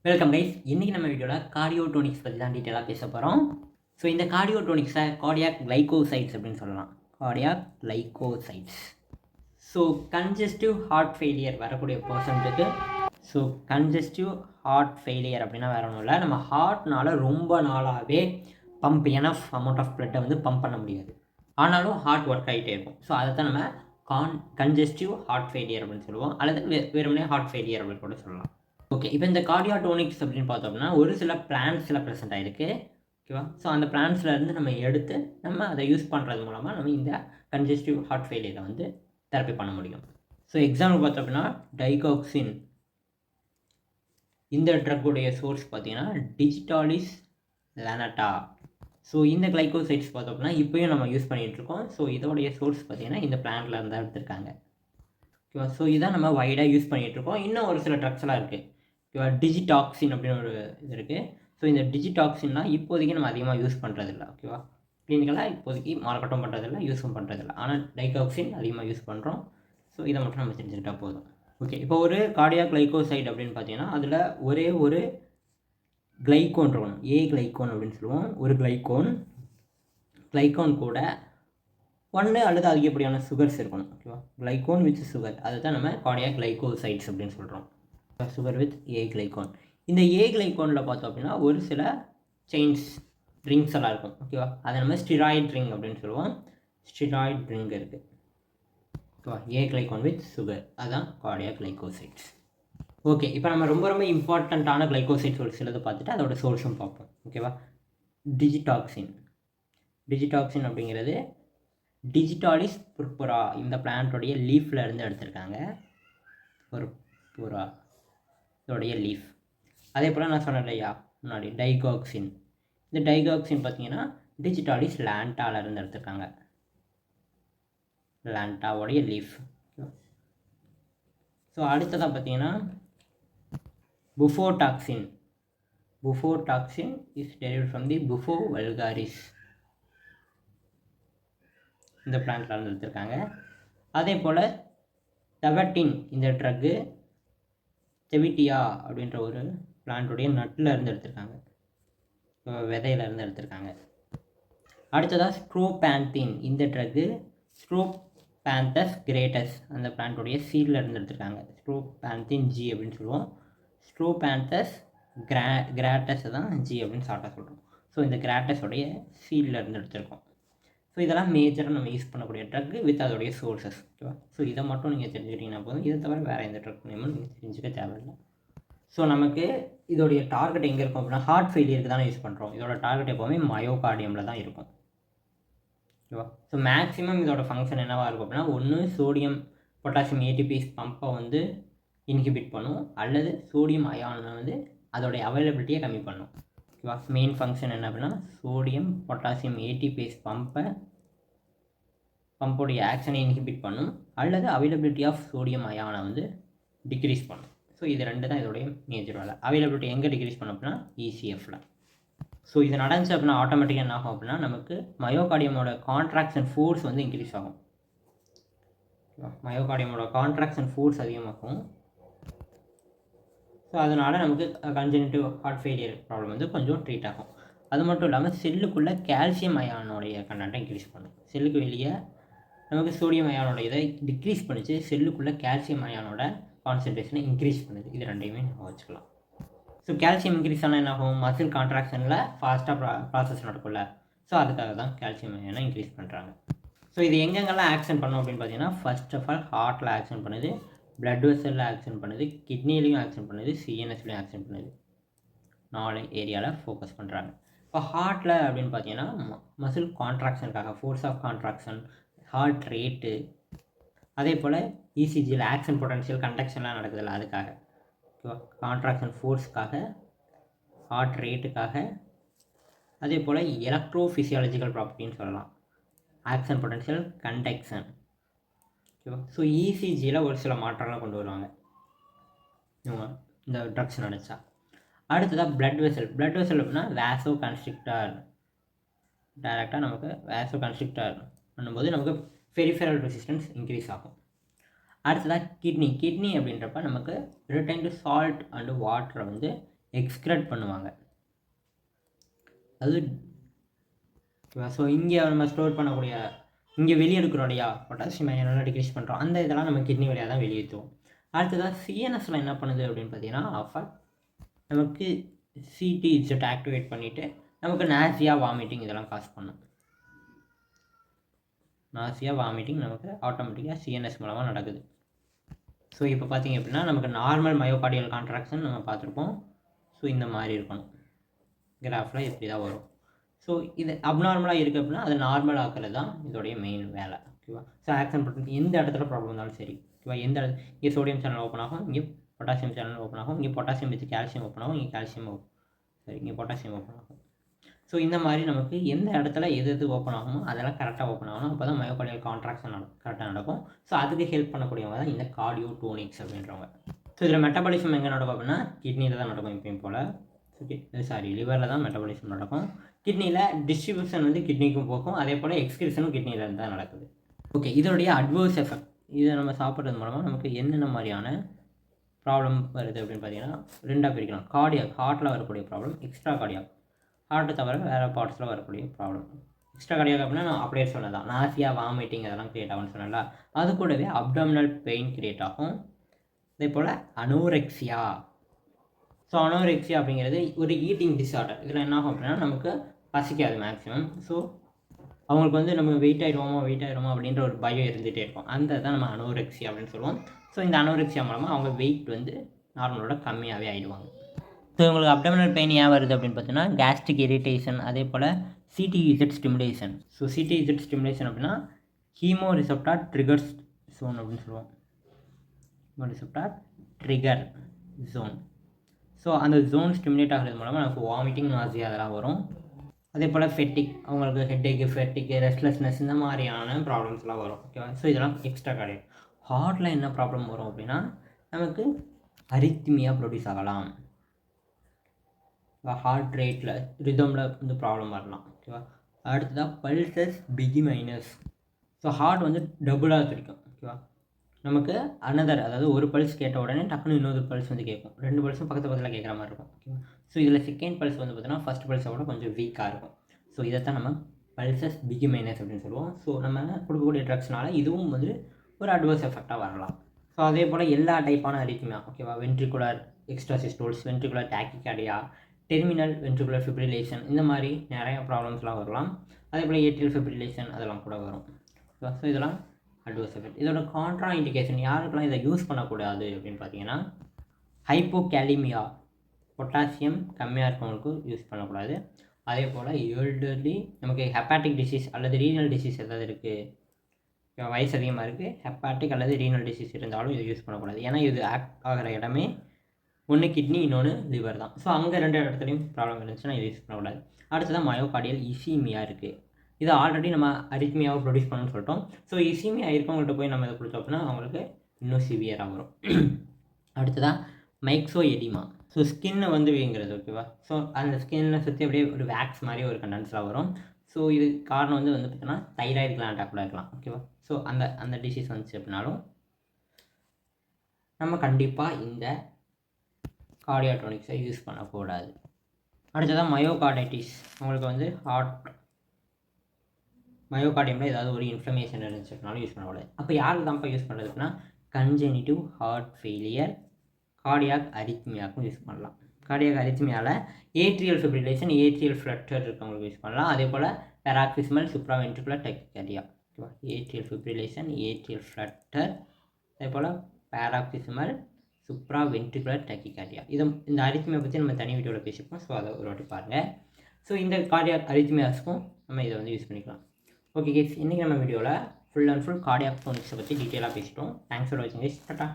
Welcome guys. இன்றைக்கி நம்ம வீடியோவில் கார்டியோடோனிக்ஸ் பற்றி தான் டீட்டெயிலாக பேச போகிறோம். ஸோ இந்த கார்டியோடோனிக்ஸை கார்டியாக் கிளைகோசைட்ஸ் அப்படின்னு சொல்லலாம். Cardiac glycosides. So congestive heart failure வரக்கூடிய பர்சன்ட்டுக்கு கன்ஜஸ்டிவ் ஹார்ட் ஃபெயிலியர் அப்படின்னா வேற ஒன்றும் இல்லை, நம்ம ஹார்ட்னால் ரொம்ப நாளாகவே எனஃப் அமௌண்ட் ஆஃப் பிளட்டை வந்து பம்ப் பண்ண முடியாது, ஆனாலும் ஹார்ட் ஒர்க் ஆகிட்டே இருக்கும். ஸோ அதை தான் நம்ம கன்ஜஸ்டிவ் ஹார்ட் ஃபெயிலியர் அப்படின்னு சொல்லுவோம், அல்லது வெறுமனே ஹார்ட் ஃபெயிலியர் அப்படின்னு கூட சொல்லலாம். ஓகே, இப்போ இந்த கார்டியோடோனிக்ஸ் அப்படின்னு பார்த்தோம்னா ஒரு சில பிளான்ஸில் ப்ரெசென்ட் ஆகிருக்கு. ஓகேவா? ஸோ அந்த பிளான்ஸ்லேருந்து நம்ம எடுத்து நம்ம அதை யூஸ் பண்ணுறது மூலமாக நம்ம இந்த கன்ஜஸ்டிவ் ஹார்ட் ஃபெயிலியரை வந்து தெரப்பி பண்ண முடியும். ஸோ எக்ஸாம்பிள் பார்த்தோம் அப்படின்னா டைகாக்சின், இந்த ட்ரக்குடைய சோர்ஸ் பார்த்தீங்கன்னா டிஜிட்டாலிஸ் லானட்டா. ஸோ இந்த கிளைகோசைட்ஸ் பார்த்தோம் அப்படின்னா இப்போயும் நம்ம யூஸ் பண்ணிகிட்ருக்கோம். ஸோ இதோடைய சோர்ஸ் பார்த்தீங்கன்னா இந்த பிளான்ட்டில் இருந்தால் எடுத்திருக்காங்க. ஓகேவா? ஸோ இதான் நம்ம வைடாக யூஸ் பண்ணிகிட்ருக்கோம். இன்னும் ஒரு சில ட்ரக்ஸ்லாம் இருக்குது. ஓகேவா? டிஜிடாக்சின் அப்படின்னு ஒரு இது இருக்குது. ஸோ இந்த டிஜிடாக்சின்லாம் இப்போதைக்கு நம்ம அதிகமாக யூஸ் பண்ணுறதில்ல. ஓகேவா? கிளினிக்கலாக இப்போதைக்கு மார்க்கெட்டும் பண்ணுறதில்ல, யூஸும் பண்ணுறதில்ல. ஆனால் டைகாக்சின் அதிகமாக யூஸ் பண்ணுறோம். ஸோ இதை மட்டும் நம்ம தெரிஞ்சுக்கிட்டால் போதும். ஓகே, இப்போ ஒரு கார்டியாக் கிளைகோசைட் அப்படின்னு பார்த்தீங்கன்னா அதில் ஒரே ஒரு கிளைகோன் இருக்கணும். கிளைகோன் அப்படின்னு சொல்லுவோம். ஒரு கிளைகோன் கூட ஒன்று அல்லது அதிகப்படியான சுகர்ஸ் இருக்கணும். ஓகேவா? கிளைகோன் வித் சுகர், அதுதான் நம்ம கார்டியாக் கிளைகோசைட்ஸ் அப்படின்னு சொல்கிறோம். Sugar with glycone. இந்த கிளைகோனில் பார்த்தோம் அப்படின்னா ஒரு சில செயின்ஸ் ட்ரிங்க்ஸ் எல்லாம் இருக்கும். ஓகேவா? அதை நம்ம ஸ்டிராய்ட் ட்ரிங்க் அப்படின்னு சொல்லுவோம். ஸ்டிராய்ட் ட்ரிங்க் இருக்குது. ஓகேவா? கிளைகோன் வித் சுகர், அதுதான் கார்டியாக் கிளைகோசைட்ஸ். ஓகே, இப்போ நம்ம ரொம்ப ரொம்ப இம்பார்ட்டண்ட்டான கிளைகோசைட்ஸ் ஒரு சிலதை பார்த்துட்டு அதோட சோர்ஸும் பார்ப்போம். ஓகேவா? டிஜிடாக்சின் அப்படிங்கிறது டிஜிட்டாலிஸ் புர்புரா இந்த பிளான்ட்டோடைய லீஃபில் இருந்து எடுத்திருக்காங்க. புர்புரா இதோடைய லீஃப். அதே போல் நான் சொன்னேன் இல்லையா முன்னாடி டைகாக்சின், இந்த டைகாக்சின் பார்த்தீங்கன்னா டிஜிட்டாலிஸ் லாண்டாவிலேருந்து எடுத்துருக்காங்க. லாண்டாவோடைய லீஃப். ஸோ அடுத்ததாக பார்த்தீங்கன்னா புஃபோடாக்சின் is derived from the புஃபோ vulgaris, இந்த பிளான்ட்லேருந்து எடுத்திருக்காங்க. அதே போல் தெவட்டின், இந்த ட்ரக்கு செவிட்டியா அப்படின்ற ஒரு பிளான்ட்டுடைய நட்டில் இருந்து எடுத்திருக்காங்க, விதையிலேருந்து எடுத்திருக்காங்க. அடுத்ததாக ஸ்ட்ரோபேந்தின், இந்த ட்ரக்கு ஸ்ட்ரோபேந்தஸ் கிரேட்டஸ் அந்த பிளான்ட்டுடைய சீடில் இருந்து எடுத்திருக்காங்க. ஸ்ட்ரோபேந்தின் ஜி அப்படின்னு சொல்லுவோம். ஸ்ட்ரோபேந்தஸ் கிராட்டஸ் தான் ஜி அப்படின்னு ஷார்ட்டாக சொல்கிறோம். ஸோ இந்த கிராட்டஸோடைய சீடில் இருந்து எடுத்திருக்கோம். ஸோ இதெல்லாம் மேஜராக நம்ம யூஸ் பண்ணக்கூடிய ட்ரக் வித் அதோடைய சோர்ஸஸ். ஓகேவா? ஸோ இதை மட்டும் நீங்கள் தெரிஞ்சுக்கிட்டீங்கன்னா போதும். இதை தவிர வேறு எந்த ட்ரக் நேமும் நீங்கள் தெரிஞ்சுக்க தேவையில்லை. ஸோ நமக்கு இதோடைய டார்கெட் எங்கே இருக்கும் அப்படின்னா ஹார்ட் ஃபெயிலியருக்கு தானே யூஸ் பண்ணுறோம். இதோட டார்கெட் எப்போவுமே மயோகார்டியமில் தான் இருக்கும். ஓகேவா? ஸோ மேக்ஸிமம் இதோட ஃபங்க்ஷன் என்னவாக இருக்கும் அப்படின்னா ஒன்று சோடியம் பொட்டாசியம் ஏடிபிஸ் பம்பை வந்து இன்ஹிபிட் பண்ணும், அல்லது சோடியம் அயானை வந்து அதோடைய அவைலபிலிட்டியை கம்மி பண்ணும். ஓகேவா? மெயின் ஃபங்க்ஷன் என்ன அப்படின்னா சோடியம் பொட்டாசியம் ஏடிபிஸ் பம்போடைய ஆக்ஷனை இன்ஹிபிட் பண்ணும், அல்லது அவைலபிலிட்டி ஆஃப் சோடியம் அயானை வந்து டிக்ரீஸ் பண்ணும். ஸோ இது ரெண்டு தான் இதோடைய மேஜர் வேலை. அவைலபிலிட்டி எங்கே டிக்ரீஸ் பண்ணோம் அப்படின்னா இசிஎஃப்ல. ஸோ இது நடந்துச்சு அப்படின்னா ஆட்டோமேட்டிக்காக என்ன ஆகும் அப்படின்னா நமக்கு மயோகார்டியமோட கான்ட்ராக்ஷன் ஃபோர்ஸ் வந்து இன்க்ரீஸ் ஆகும். மயோகார்டியமோட கான்ட்ராக்ஷன் ஃபோர்ஸ் அதிகமாகும். ஸோ அதனால் நமக்கு கன்ஜெனிட்டிவ் ஹார்ட் ஃபெயிலியர் ப்ராப்ளம் வந்து கொஞ்சம் ட்ரீட் ஆகும். அது மட்டும் இல்லாமல் செல்லுக்குள்ளே கால்சியம் அயானோடைய கண்டென்ட்டை இன்க்ரீஸ் பண்ணும். செல்லுக்கு வெளியே நமக்கு சோடியம் அயானோட இதை டிக்ரீஸ் பண்ணிச்சு, செல்லுக்குள்ளே கால்சியம் அயானோட கான்சன்ட்ரேஷனை இன்க்ரீஸ் பண்ணுது. இது ரெண்டையுமே நம்ம வச்சுக்கலாம். ஸோ கால்சியம் இன்க்ரீஸ் ஆனால் என்ன ஆகும், மசில் கான்ட்ராக்ஷனில் ஃபாஸ்ட்டாக ப்ராசஸ் நடக்கும்ல. ஸோ அதுக்காக தான் கால்சியம் அயானை இன்க்ரீஸ் பண்ணுறாங்க. ஸோ இது எங்கெங்கெல்லாம் ஆக்ஷன் பண்ணும் அப்படின்னு பார்த்தீங்கன்னா ஃபர்ஸ்ட் ஆஃப் ஆல் ஹார்ட்டில் ஆக்ஷன் பண்ணுது, பிளட் வெசலில் ஆக்ஷன் பண்ணுது, கிட்னிலையும் ஆக்ஷன் பண்ணுது, சிஎன்எஸ்லையும் ஆக்ஷன் பண்ணுது. 4 ஏரியாவில் ஃபோக்கஸ் பண்ணுறாங்க. இப்போ ஹார்ட்டில் அப்படின்னு பார்த்தீங்கன்னா மசில் கான்ட்ராக்ஷனுக்காக force of contraction, heart rate, அதே போல் இசிஜியில் ஆக்ஷன் பொட்டன்ஷியல் கண்டக்ஷன்லாம் நடக்குதுல்ல அதுக்காக. ஓகேவா? கான்ட்ராக்ஷன் ஃபோர்ஸுக்காக, ஹார்ட் ரேட்டுக்காக, அதே போல் எலக்ட்ரோ ஃபிசியாலஜிக்கல் ப்ராப்பர்ட்டின்னு சொல்லலாம், ஆக்ஷன் பொட்டன்ஷியல் கண்டக்ஷன். ஓகேவா? ஸோ இசிஜியில் ஒரு சில மாற்றங்கள்லாம் கொண்டு வருவாங்க இவங்க இந்த ட்ரக்ஸ் நினச்சா. அடுத்ததாக பிளட் வெசல் அப்படின்னா வேசோ கன்ஸ்ட்ரிக்டர். டைரெக்டாக நமக்கு வேசோ கன்ஸ்ட்ரிக்டர் பண்ணும்போது நமக்கு பெரிஃபெரல் ரெசிஸ்டன்ஸ் இன்க்ரீஸ் ஆகும். அடுத்ததாக கிட்னி அப்படின்றப்ப நமக்கு ரிட்டைன் டு சால்ட் அண்டு வாட்டரை வந்து எக்ஸ்க்ரெட் பண்ணுவாங்க. அது ஸோ இங்கே நம்ம ஸ்டோர் பண்ணக்கூடிய இங்கே வெளியெடுக்கிறோம் இல்லையா, பொட்டாசியம் அயனோட டிக்ரீஸ் பண்ணுறோம், அந்த இதெல்லாம் நம்ம கிட்னி வழியாக தான் வெளியேற்றுவோம். அடுத்ததாக சிஎன்எஸ்ல என்ன பண்ணுது அப்படின்னு பார்த்தீங்கன்னா, நமக்கு சிடிஇசட் ஆக்டிவேட் பண்ணிவிட்டு நமக்கு நாசியா, வாமிட்டிங் இதெல்லாம் காஸ் பண்ணும். நாசியா, வாமிட்டிங் நமக்கு ஆட்டோமேட்டிக்காக சிஎன்எஸ் மூலமாக நடக்குது. ஸோ இப்போ பார்த்தீங்க அப்படின்னா நமக்கு நார்மல் மயோகார்டியல் கான்ட்ராக்ஷன் நம்ம பார்த்துருப்போம். ஸோ இந்த மாதிரி இருக்கணும், கிராஃபில் இப்படி தான் வரும். ஸோ இது அப்நார்மலாக இருக்குது அப்படின்னா அது நார்மல் ஆக்கிறது தான் இதோடைய மெயின் வேலை. ஓகேவா. ஸோ ஆக்சன் பண்ணுறது எந்த இடத்துல ப்ராப்ளம் இருந்தாலும் சரி, ஓகேவா. எந்த இங்கே சோடியம் சேனல் ஓப்பன் ஆகும், இங்கே பொட்டாசியம் சேனல் ஓப்பன் ஆகும், இங்கே பொட்டாசியம் வித் கால்சியம் ஓப்பன் ஆகும், இங்கே கால்சியம் சரி இங்கே பொட்டாசியம் ஓப்பன் ஆகும். ஸோ இந்த மாதிரி நமக்கு எந்த இடத்துல எது ஓப்பன் ஆகுமோ அதெல்லாம் கரெக்டாக ஓப்பன் ஆகணும். அப்போ தான் மயோகார்டியல் கான்ட்ராக்ஷன் கரெக்டாக நடக்கும். ஸோ அதுக்கு ஹெல்ப் பண்ணக்கூடியவங்க தான் இந்த கார்டியோடோனிக்ஸ் அப்படின்றவங்க. ஸோ இதில் மெட்டபாலிசம் எங்கே நடக்கும் அப்படின்னா கிட்னியில் தான் நடக்கும் எப்பயும் போல். லிவரில் தான் மெட்டபாலிசம் நடக்கும். கிட்னியில் டிஸ்ட்ரிபியூஷன் வந்து கிட்னிக்கும் போகும், அதே போல் எக்ஸ்கிரிஷனும் கிட்னியில் இருந்து தான் நடக்குது. ஓகே, இதோடைய அட்வர்ஸ் எஃபெக்ட், இதை நம்ம சாப்பிட்றது மூலமாக நமக்கு என்னென்ன மாதிரியான ப்ராப்ளம் வருது அப்படின்னு பார்த்தீங்கன்னா ரெண்டாக பிரிக்கலாம். கார்டியாக், ஹார்ட்டில் வரக்கூடிய ப்ராப்ளம், எக்ஸ்ட்ரா கார்டியாக், ஹார்ட்டை தவிர வேறு பார்ட்ஸில் வரக்கூடிய ப்ராப்ளம். எக்ஸ்ட்ரா கார்டியாக் அப்படின்னா நான் அப்படியே சொன்னதான், நாசியா, வாமிட்டிங் அதெல்லாம் க்ரியேட் ஆகும்னு சொன்னல. அது கூடவே அப்டாமினல் பெயின் க்ரியேட் ஆகும். அதே போல் அனோரெக்சியா. ஸோ அனோரெக்சியா அப்படிங்கிறது ஒரு ஈட்டிங் டிஸார்டர். இதில் என்ன ஆகும் அப்படின்னா நமக்கு பசிக்காது மேக்ஸிமம். ஸோ அவங்களுக்கு வந்து நம்ம வெயிட் ஆகிடுவோமா அப்படின்ற ஒரு பயம் இருந்துகிட்டே இருக்கும். அந்த தான் நம்ம அனோரெக்சியா அப்படின்னு சொல்லுவோம். ஸோ இந்த அனோரெக்சியா மூலமாக அவங்க வெயிட் வந்து நார்மலோட கம்மியாகவே ஆகிடுவாங்க. ஸோ இவங்களுக்கு அப்டாமினல் பெயின் ஏன் வருது அப்படின்னு பார்த்தீங்கன்னா கேஸ்ட்ரிக் இரிட்டேஷன், அதே போல் CTZ stimulation. So CTZ stimulation அப்படின்னா ஹீமோ ரிசெப்டார் ட்ரிகர்ஸ் ஜோன் அப்படின்னு சொல்லுவோம். Chemoreceptor trigger zone. So அந்த ஜோன் ஸ்டிமுலேட் ஆகிறது மூலமாக நமக்கு வாமிட்டிங், நாசியா அதெல்லாம் வரும். அதே போல் ஃபெட்டிக், அவங்களுக்கு ஹெட்டேக்கு, ஃபெட்டிக்கு, ரெஸ்ட்லெஸ்னஸ் இந்த மாதிரியான ப்ராப்ளம்ஸ்லாம் வரும். ஓகேவா. ஸோ இதெல்லாம் எக்ஸ்ட்ரா கார்டியாக். ஹார்ட்டில் என்ன ப்ராப்ளம் வரும் அப்படின்னா நமக்கு அரித்மியா ப்ரொடியூஸ் ஆகலாம். ஹார்ட் ரேட்டில், ரிதமில் வந்து ப்ராப்ளம் வரலாம். ஓகேவா. அடுத்ததாக பல்சஸ் பிகி மைனஸ். ஸோ ஹார்ட் வந்து டபுளாக துடிக்கும். ஓகேவா. நமக்கு அனதர், அதாவது ஒரு பல்ஸ் கேட்ட உடனே டக்குன்னு இன்னொரு பல்ஸ் வந்து கேட்கும். 2 பல்ஸும் பக்கத்தில் கேட்குற மாதிரி இருக்கும். ஓகேவா. ஸோ இதில் செகண்ட் பல்ஸ் வந்து பார்த்தீங்கன்னா ஃபஸ்ட் பல்ஸை விட கொஞ்சம் வீக்காக இருக்கும். ஸோ இதைத்தான் நம்ம பல்சஸ் பிகி மைனஸ் அப்படின்னு சொல்லுவோம். ஸோ நம்ம கொடுக்கக்கூடிய ட்ரக்ஸ்னால இதுவும் வந்து ஒரு அட்வர்ஸ் எஃபெக்டாக வரலாம். ஸோ அதே போல் எல்லா டைப்பான அரித்மியா, ஓகேவா, ventricular extrasystoles, ventricular tachycardia, terminal ventricular fibrillation, இந்த மாதிரி நிறைய ப்ராப்ளம்ஸ்லாம் வரலாம். அதே போல் ஏட்ரியல் ஃபிப்ரிலேஷன் அதெல்லாம் கூட வரும். ஸோ இதெல்லாம் அட்வர்ஸ் எஃபெக்ட். இதோட கான்ட்ரா இண்டிகேஷன், யாருக்கெல்லாம் இதை யூஸ் பண்ணக்கூடாது அப்படின்னு பார்த்தீங்கன்னா ஹைப்போகேலிமியா, பொட்டாசியம் கம்மியாக இருக்கவங்களுக்கு யூஸ் பண்ணக்கூடாது. அதே போல் எல்டர்லி, நமக்கு ஹெப்பாட்டிக் டிசீஸ் அல்லது ரீனல் டிசீஸ் ஏதாவது இருக்குது, வயசு அதிகமாக இருக்குது, ஹெப்பாட்டிக் அல்லது ரீனல் டிசீஸ் இருந்தாலும் இதை யூஸ் பண்ணக்கூடாது. ஏன்னா இது ஆக்ட் ஆகிற இடமே ஒன்று கிட்னி, இன்னொன்று லிவர் தான். ஸோ அங்கே 2 இடத்துலையும் ப்ராப்ளம் இருந்துச்சுன்னா இதை யூஸ் பண்ணக்கூடாது. அடுத்ததான் மயோகார்டியல் இசீமியா இருக்குது. இது ஆல்ரெடி நம்ம அரித்மியாவை ப்ரொடியூஸ் பண்ணணும்னு சொல்லிட்டோம். ஸோ இசீமியா இருக்கவங்கள்ட்ட போய் நம்ம இதை கொடுத்தோம் அப்படின்னா அவங்களுக்கு இன்னும் சிவியராக வரும். அடுத்ததான் மைக்ஸோ எடிமா. ஸோ ஸ்கின்னை வந்து வீங்கிறது. ஓகேவா. ஸோ அந்த ஸ்கின்னை சுற்றி அப்படியே ஒரு வேக்ஸ் மாதிரி ஒரு கண்டென்ஸ்லாம் வரும். ஸோ இது காரணம் வந்து பார்த்தீங்கன்னா தைராய்டு கிளாண்டாக கூட இருக்கலாம். ஓகேவா. ஸோ அந்த டிசீஸ் வந்துச்சு அப்படின்னாலும் நம்ம கண்டிப்பாக இந்த கார்டியோடோனிக்ஸை யூஸ் பண்ணக்கூடாது. அடுத்ததான் மயோகார்டைட்டிஸ். உங்களுக்கு வந்து மயோகார்டியமில் ஏதாவது ஒரு இன்ஃப்ளமேஷன் இருந்துச்சுனாலும் யூஸ் பண்ணக்கூடாது. அப்போ யாருக்கு தான்ப்பா யூஸ் பண்ணுறதுன்னா கன்ஜெனிட்டிவ் ஹார்ட் ஃபெயிலியர், கார்டியாக் அரித்மியாவுக்கும் யூஸ் பண்ணலாம். கார்டியாக் அரித்மியாவில் ஏட்ரியல் ஃபிப்ரிலேஷன், ஏட்ரியல் ஃப்ளட்டர் இருக்கவங்களுக்கு யூஸ் பண்ணலாம். அதே போல் பெராக்சிஸ்மல் சுப்ராவென்ட்ரிகுலர் டாக்கிகார்டியா. ஓகேவா. ஏட்ரியல் ஃபிப்ரிலேஷன், ஏட்ரியல் ஃப்ளட்டர், அதே போல் பேராக்சிஸ்மல் சுப்ராவென்ட்ரிகுலர் டாக்கிகார்டியா. இந்த அரித்மியா பற்றி நம்ம தனி வீடியோவில் பேசிப்போம். ஸோ அதை ஒரு வாட்டி பாருங்கள். ஸோ இந்த கார்டியாக் அரித்மியாஸ்க்கும் நம்ம இதை வந்து யூஸ் பண்ணிக்கலாம். ஓகே கேஸ், இன்றைக்கி நம்ம வீடியோவில் ஃபுல் அண்ட் ஃபுல் கார்டியாக் டோனிக்ஸை பற்றி டீட்டெயிலாக பேசிட்டோம். தேங்க்ஸ் ஃபார் வாட்சிங் கைஸ். டாடா.